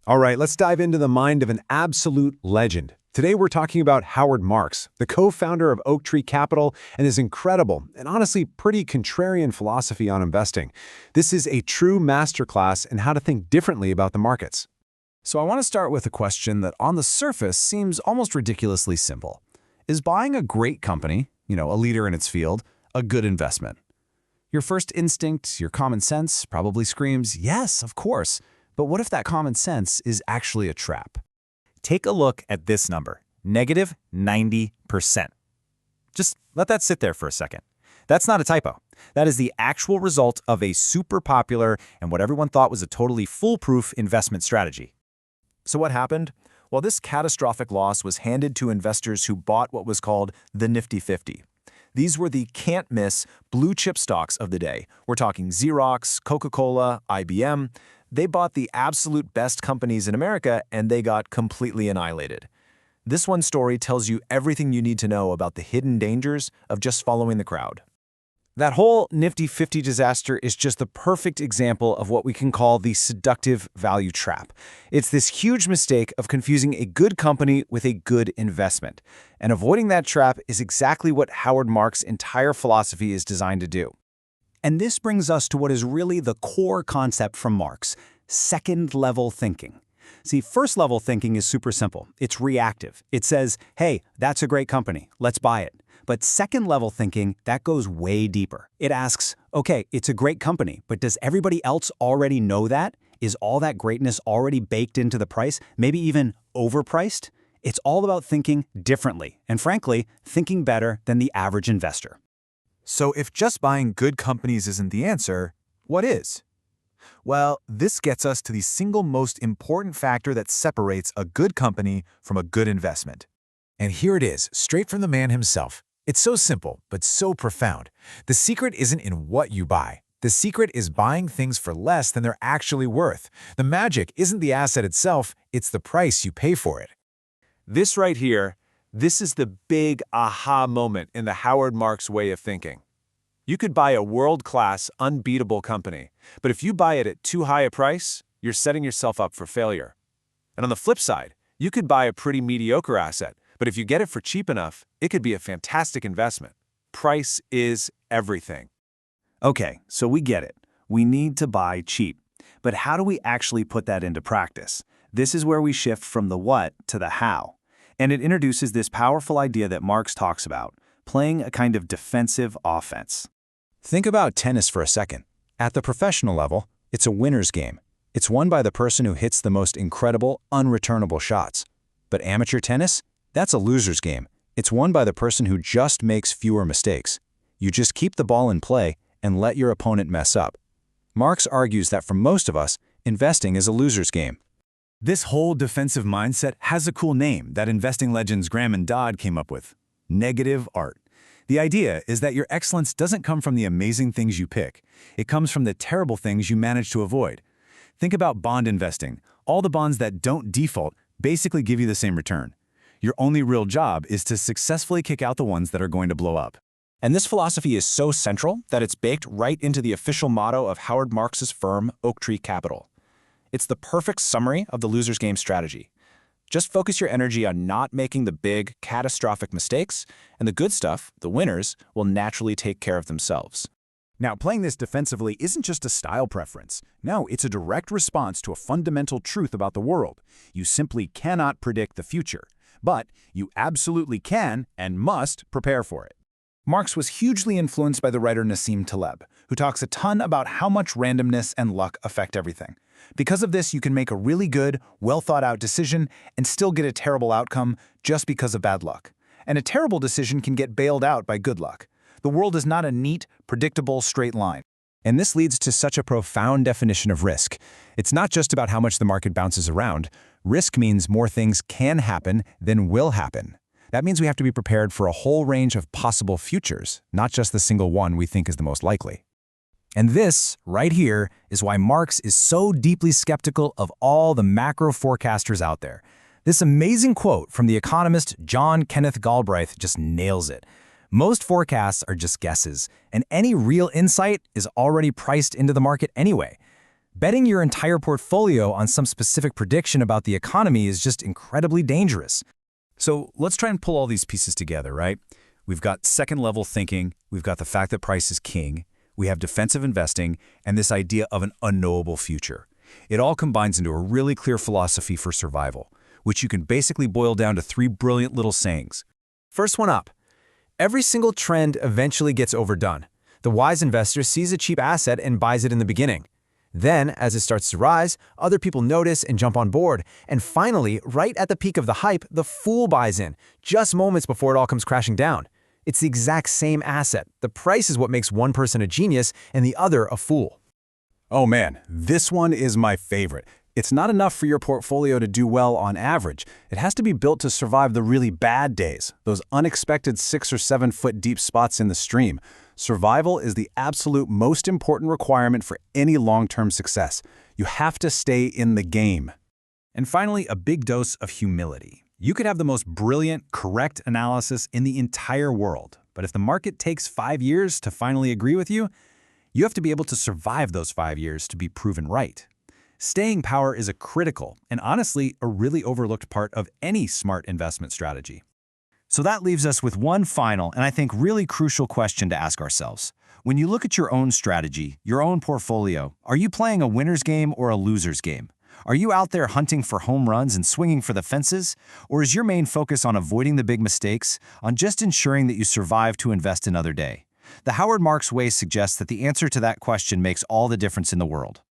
All right, let's dive into the mind of an absolute legend. Today we're talking about Howard Marks, the co-founder of Oaktree Capital, and his incredible and honestly pretty contrarian philosophy on investing. This is a true masterclass in how to think differently about the markets. So I want to start with a question that on the surface seems almost ridiculously simple. Is buying a great company, a leader in its field, a good investment? Your first instinct, your common sense, probably screams, yes, of course. But what if that common sense is actually a trap? Take a look at this number, negative 90%. Just let that sit there for a second. That's not a typo. That is the actual result of a super popular and what everyone thought was a totally foolproof investment strategy. So what happened? Well, this catastrophic loss was handed to investors who bought what was called the Nifty 50. These were the can't-miss blue-chip stocks of the day. We're talking Xerox, Coca-Cola, IBM. They bought the absolute best companies in America, and they got completely annihilated. This one story tells you everything you need to know about the hidden dangers of just following the crowd. That whole Nifty 50 disaster is just the perfect example of what we can call the seductive value trap. It's this huge mistake of confusing a good company with a good investment. And avoiding that trap is exactly what Howard Marks' entire philosophy is designed to do. And this brings us to what is really the core concept from Marks: second-level thinking. See, first-level thinking is super simple. It's reactive. It says, hey, that's a great company. Let's buy it. But second-level thinking, that goes way deeper. It asks, okay, it's a great company, but does everybody else already know that? Is all that greatness already baked into the price, maybe even overpriced? It's all about thinking differently, and frankly, thinking better than the average investor. So if just buying good companies isn't the answer, what is? Well, this gets us to the single most important factor that separates a good company from a good investment. And here it is, straight from the man himself. It's so simple, but so profound. The secret isn't in what you buy. The secret is buying things for less than they're actually worth. The magic isn't the asset itself, it's the price you pay for it. This right here, this is the big aha moment in the Howard Marks way of thinking. You could buy a world-class, unbeatable company, but if you buy it at too high a price, you're setting yourself up for failure. And on the flip side, you could buy a pretty mediocre asset, but if you get it for cheap enough, it could be a fantastic investment. Price is everything. Okay, so we get it. We need to buy cheap. But how do we actually put that into practice? This is where we shift from the what to the how. And it introduces this powerful idea that Marks talks about, playing a kind of defensive offense. Think about tennis for a second. At the professional level, it's a winner's game. It's won by the person who hits the most incredible, unreturnable shots. But amateur tennis? That's a loser's game. It's won by the person who just makes fewer mistakes. You just keep the ball in play and let your opponent mess up. Marks argues that for most of us, investing is a loser's game. This whole defensive mindset has a cool name that investing legends Graham and Dodd came up with: negative art. The idea is that your excellence doesn't come from the amazing things you pick. It comes from the terrible things you manage to avoid. Think about bond investing. All the bonds that don't default basically give you the same return. Your only real job is to successfully kick out the ones that are going to blow up. And this philosophy is so central that it's baked right into the official motto of Howard Marks' firm, Oaktree Capital. It's the perfect summary of the loser's game strategy. Just focus your energy on not making the big, catastrophic mistakes, and the good stuff, the winners, will naturally take care of themselves. Now, playing this defensively isn't just a style preference. No, it's a direct response to a fundamental truth about the world. You simply cannot predict the future, but you absolutely can and must prepare for it. Marks was hugely influenced by the writer Nassim Taleb, who talks a ton about how much randomness and luck affect everything. Because of this, you can make a really good, well-thought-out decision and still get a terrible outcome just because of bad luck. And a terrible decision can get bailed out by good luck. The world is not a neat, predictable, straight line. And this leads to such a profound definition of risk. It's not just about how much the market bounces around. Risk means more things can happen than will happen. That means we have to be prepared for a whole range of possible futures, not just the single one we think is the most likely. And this, right here, is why Marks is so deeply skeptical of all the macro forecasters out there. This amazing quote from the economist John Kenneth Galbraith just nails it. Most forecasts are just guesses, and any real insight is already priced into the market anyway. Betting your entire portfolio on some specific prediction about the economy is just incredibly dangerous. So let's try and pull all these pieces together, right? We've got second-level thinking, we've got the fact that price is king, we have defensive investing, and this idea of an unknowable future. It all combines into a really clear philosophy for survival, which you can basically boil down to 3 brilliant little sayings. First one up. Every single trend eventually gets overdone. The wise investor sees a cheap asset and buys it in the beginning. Then, as it starts to rise, other people notice and jump on board. And finally, right at the peak of the hype, the fool buys in, just moments before it all comes crashing down. It's the exact same asset. The price is what makes one person a genius and the other a fool. Oh man, this one is my favorite. It's not enough for your portfolio to do well on average. It has to be built to survive the really bad days, those unexpected 6 or 7 foot deep spots in the stream. Survival is the absolute most important requirement for any long-term success. You have to stay in the game. And finally, a big dose of humility. You could have the most brilliant, correct analysis in the entire world, but if the market takes 5 years to finally agree with you, you have to be able to survive those 5 years to be proven right. Staying power is a critical and honestly a really overlooked part of any smart investment strategy. So that leaves us with one final and I think really crucial question to ask ourselves. When you look at your own strategy, your own portfolio, are you playing a winner's game or a loser's game? Are you out there hunting for home runs and swinging for the fences? Or is your main focus on avoiding the big mistakes, on just ensuring that you survive to invest another day? The Howard Marks way suggests that the answer to that question makes all the difference in the world.